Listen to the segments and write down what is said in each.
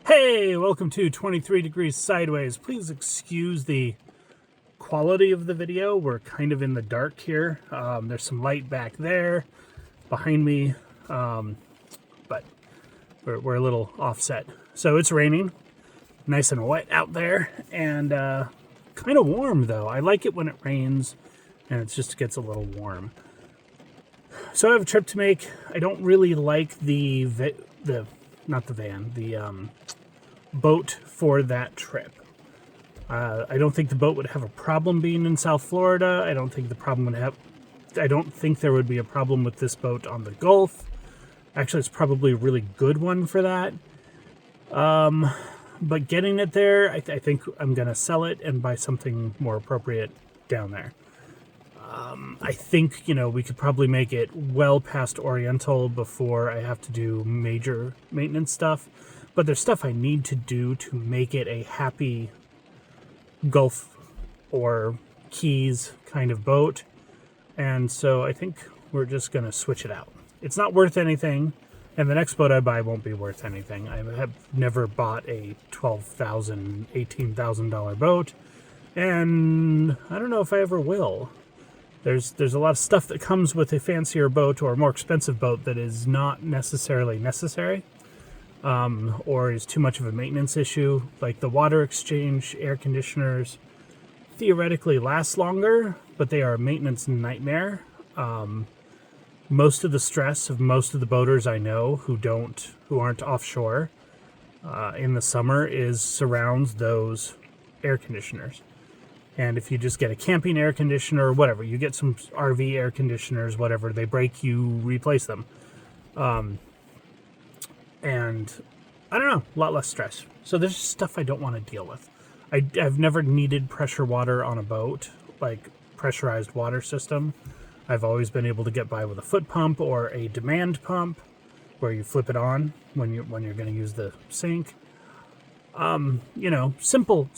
Hey, welcome to 23 Degrees Sideways. Please excuse the quality of the video. We're kind of in the dark here. There's some light back there behind me, but we're a little offset. So it's raining, nice and wet out there, and kind of warm though. I like it when it rains and it just gets a little warm. So I have a trip to make. I don't really like the boat for that trip. I don't think the boat would have a problem being in South Florida. I don't think there would be a problem with this boat on the Gulf. Actually, it's probably a really good one for that. But getting it there, I think I'm gonna sell it and buy something more appropriate down there. I think, we could probably make it well past Oriental before I have to do major maintenance stuff. But there's stuff I need to do to make it a happy Gulf or Keys kind of boat. And so I think we're just going to switch it out. It's not worth anything, and the next boat I buy won't be worth anything. I have never bought a $12,000, $18,000 boat, and I don't know if I ever will. There's a lot of stuff that comes with a fancier boat or a more expensive boat that is not necessarily necessary, or is too much of a maintenance issue. Like the water exchange, air conditioners, theoretically last longer, but they are a maintenance nightmare. Most of the stress of most of the boaters I know who aren't offshore in the summer surrounds those air conditioners. And if you just get a camping air conditioner or whatever, you get some RV air conditioners, whatever, they break, you replace them. And I don't know, a lot less stress. So there's just stuff I don't want to deal with. I've never needed pressure water on a boat, like pressurized water system. I've always been able to get by with a foot pump or a demand pump where you flip it on when you're going to use the sink. Simple,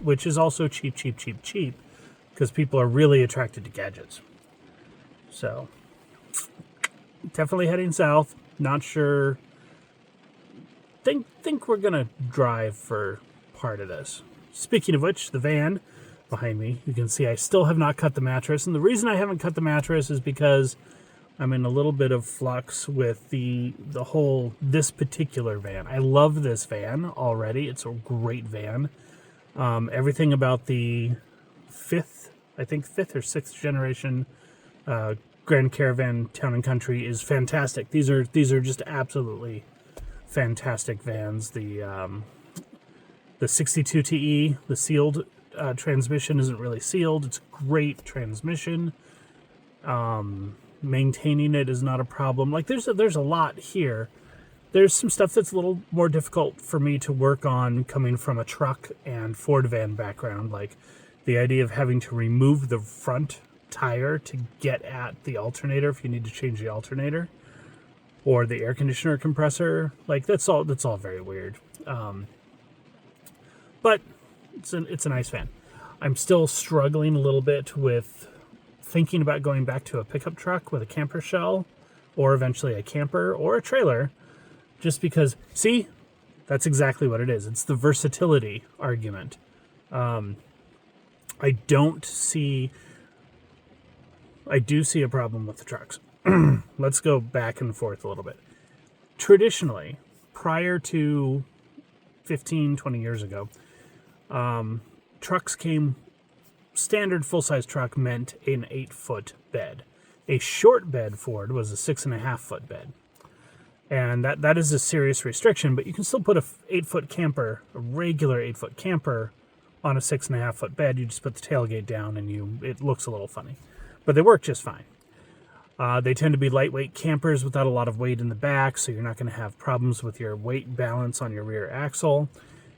which is also cheap, because people are really attracted to gadgets. So, definitely heading south. Not sure. Think we're gonna drive for part of this. Speaking of which, the van behind me, you can see I still have not cut the mattress, and the reason I haven't cut the mattress is because I'm in a little bit of flux with this particular van. I love this van already. It's a great van. Everything about the fifth or sixth generation Grand Caravan Town and Country is fantastic. These are just absolutely fantastic vans. The 62 TE, the sealed transmission isn't really sealed. It's a great transmission. Maintaining it is not a problem. Like there's a lot here. There's some stuff that's a little more difficult for me to work on coming from a truck and Ford van background, like the idea of having to remove the front tire to get at the alternator if you need to change the alternator or the air conditioner compressor. Like that's all very weird. But it's a nice van. I'm still struggling a little bit with thinking about going back to a pickup truck with a camper shell, or eventually a camper or a trailer, just because, see, that's exactly what it is. It's the versatility argument. I do see a problem with the trucks. Let's go back and forth a little bit. Traditionally, prior to 15, 20 years ago, trucks came. Standard full-size truck meant an 8-foot bed. A short bed Ford was a 6.5-foot bed. And that is a serious restriction, but you can still put a 8-foot camper, a regular 8-foot camper, on a 6.5-foot bed. You just put the tailgate down and it looks a little funny. But they work just fine. They tend to be lightweight campers without a lot of weight in the back, so you're not going to have problems with your weight balance on your rear axle.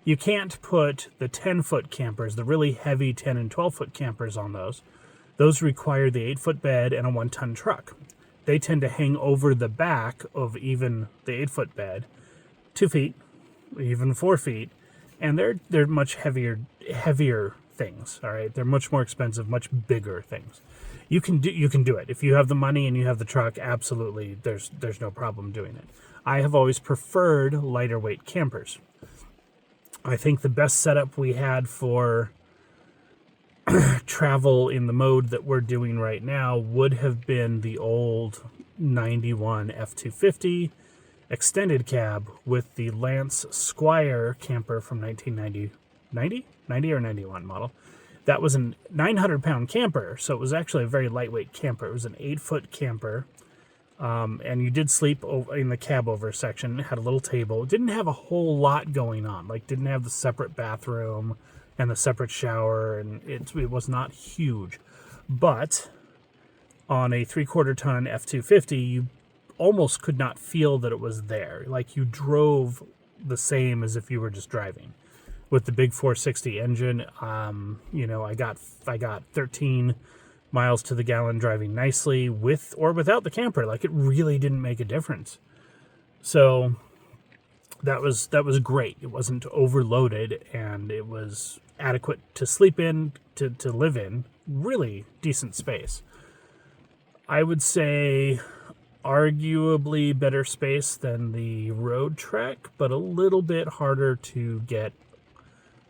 You can't put the 10-foot campers, the really heavy 10 and 12-foot campers on those. Those require the 8-foot bed and a 1-ton truck. They tend to hang over the back of even the 8-foot bed, 2 feet, even 4 feet, and they're much heavier things. All right, they're much more expensive, much bigger things. You can do it if you have the money and you have the truck. Absolutely, there's no problem doing it. I have always preferred lighter weight campers. I think the best setup we had for travel in the mode that we're doing right now would have been the old 91 F250 extended cab with the Lance Squire camper from 1990, 90 or 91 model. That was a 900-pound camper, so it was actually a very lightweight camper. It was an 8-foot camper, and you did sleep in the cab over section. It had a little table. It didn't have a whole lot going on. Like, didn't have the separate bathroom and the separate shower, and it was not huge. But on a 3/4 ton F250, you almost could not feel that it was there. Like, you drove the same as if you were just driving. With the big 460 engine, I got 13 miles to the gallon driving nicely with or without the camper. Like, it really didn't make a difference. So that was great. It wasn't overloaded, and it was adequate to sleep in, to live in. Really decent space. I would say arguably better space than the Road Trek, but a little bit harder to get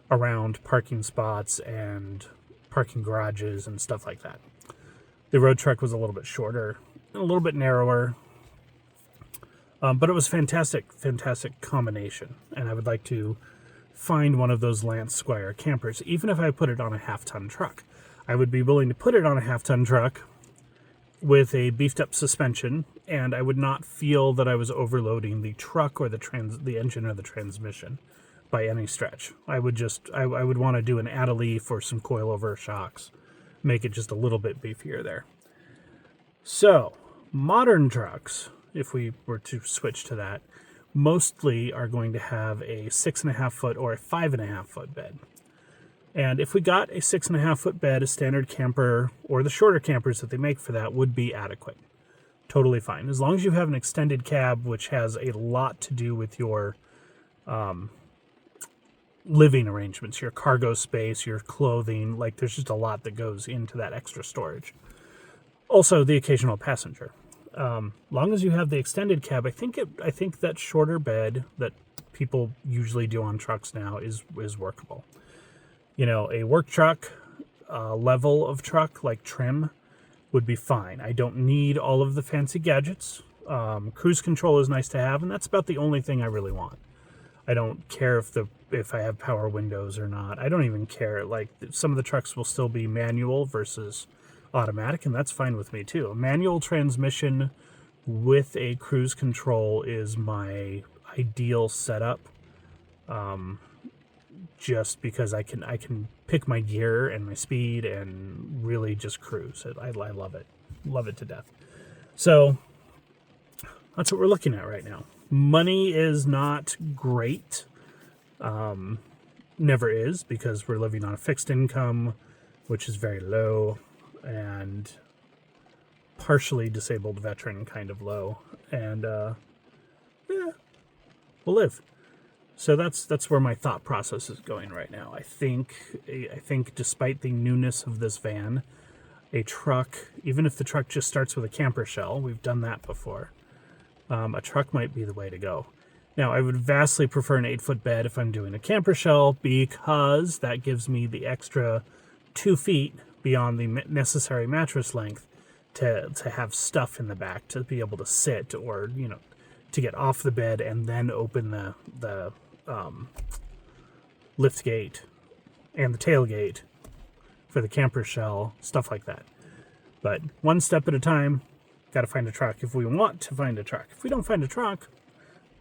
around parking spots and parking garages and stuff like that. The Road Trek was a little bit shorter, a little bit narrower, but it was fantastic combination. And I would like to find one of those Lance Squire campers, even if I put it on a half-ton truck. I would be willing to put it on a half-ton truck with a beefed-up suspension, and I would not feel that I was overloading the truck or the engine or the transmission by any stretch. I would want to do an add-a-leaf or some coilover shocks, make it just a little bit beefier there. So, modern trucks, if we were to switch to that, mostly are going to have a 6.5 foot or a 5.5 foot bed. And if we got a 6.5 foot bed, a standard camper, or the shorter campers that they make for that would be adequate. Totally fine. As long as you have an extended cab, which has a lot to do with your living arrangements, your cargo space, your clothing. Like, there's just a lot that goes into that extra storage. Also, the occasional passenger. Long as you have the extended cab, I think that shorter bed that people usually do on trucks now is workable. A work truck, level of truck, like trim, would be fine. I don't need all of the fancy gadgets. Cruise control is nice to have, and that's about the only thing I really want. I don't care if I have power windows or not. I don't even care. Like, some of the trucks will still be manual versus automatic, and that's fine with me too. A manual transmission with a cruise control is my ideal setup. Just because I can pick my gear and my speed and really just cruise. I love it to death. So that's what we're looking at right now. Money is not great. Never is, because we're living on a fixed income, which is very low, and partially disabled veteran kind of low. And we'll live. So that's where my thought process is going right now. I think despite the newness of this van, a truck, even if the truck just starts with a camper shell, we've done that before, a truck might be the way to go. Now, I would vastly prefer an 8-foot bed if I'm doing a camper shell, because that gives me the extra 2 feet beyond the necessary mattress length to have stuff in the back to be able to sit, or to get off the bed and then open the lift gate and the tailgate for the camper shell, stuff like that. But one step at a time. Got to find a truck if we want to find a truck. If we don't find a truck,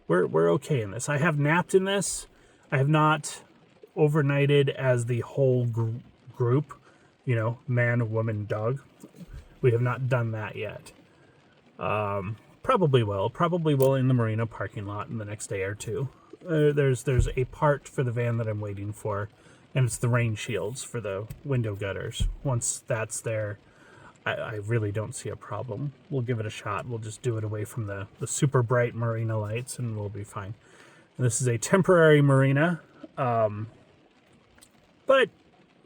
we're okay in this. I have napped in this. I have not overnighted as the whole group, man, woman, dog. We have not done that yet. Probably will in the marina parking lot in the next day or two. There's a part for the van that I'm waiting for, and it's the rain shields for the window gutters. Once that's there, I really don't see a problem. We'll give it a shot. We'll just do it away from the super bright marina lights, and we'll be fine. And this is a temporary marina, but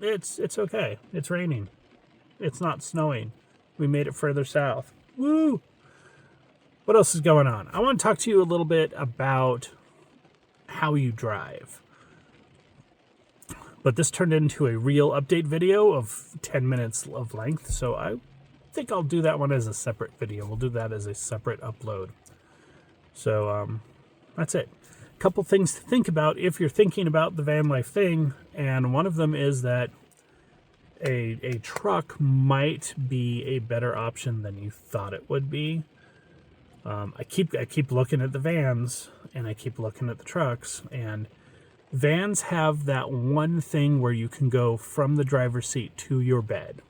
it's okay. It's raining. It's not snowing. We made it further south. Woo! What else is going on? I want to talk to you a little bit about how you drive. But this turned into a real update video of 10 minutes of length, so I think I'll do that one as a separate video. We'll do that as a separate upload. So that's it. A couple things to think about if you're thinking about the van life thing, and one of them is that a truck might be a better option than you thought it would be. I keep looking at the vans, and I keep looking at the trucks, and vans have that one thing where you can go from the driver's seat to your bed.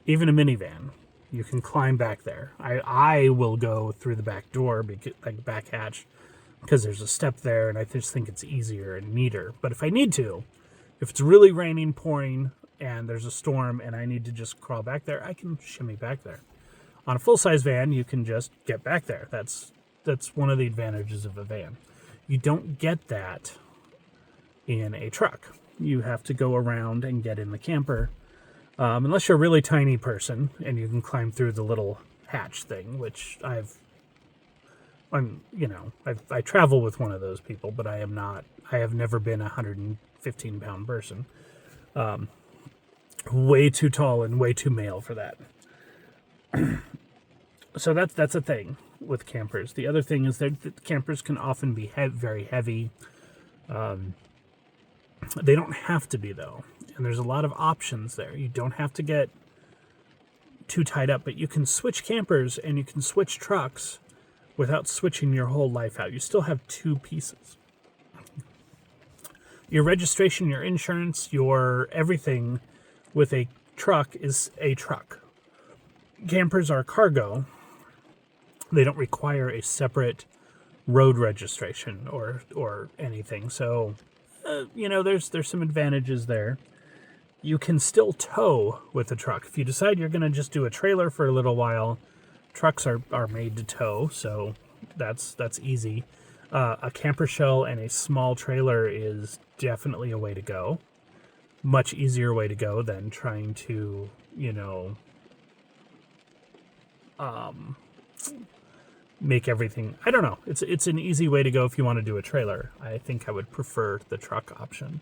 Even a minivan, you can climb back there. I will go through the back door, like back hatch, because there's a step there, and I just think it's easier and neater. But if I need to, if it's really raining, pouring, and there's a storm, and I need to just crawl back there, I can shimmy back there. On a full-size van, you can just get back there. That's one of the advantages of a van. You don't get that in a truck. You have to go around and get in the camper, unless you're a really tiny person and you can climb through the little hatch thing, which I travel with one of those people, but I have never been a 115-pound person. Way too tall and way too male for that. So that's a thing with campers. The other thing is that campers can often be very heavy. They don't have to be, though, and there's a lot of options there. You don't have to get too tied up, but you can switch campers and you can switch trucks without switching your whole life out. You still have two pieces. Your registration, your insurance, your everything with a truck is a truck. Campers are cargo. They don't require a separate road registration or anything. So, there's some advantages there. You can still tow with a truck. If you decide you're going to just do a trailer for a little while, trucks are made to tow, so that's easy. A camper shell and a small trailer is definitely a way to go. Much easier way to go than trying to, make everything. I don't know. It's an easy way to go if you want to do a trailer. I think I would prefer the truck option.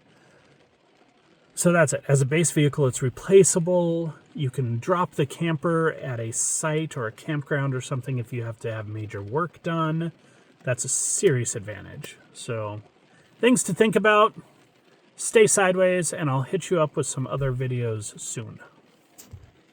So that's it. As a base vehicle, it's replaceable. You can drop the camper at a site or a campground or something if you have to have major work done. That's a serious advantage. So things to think about. Stay sideways, and I'll hit you up with some other videos soon.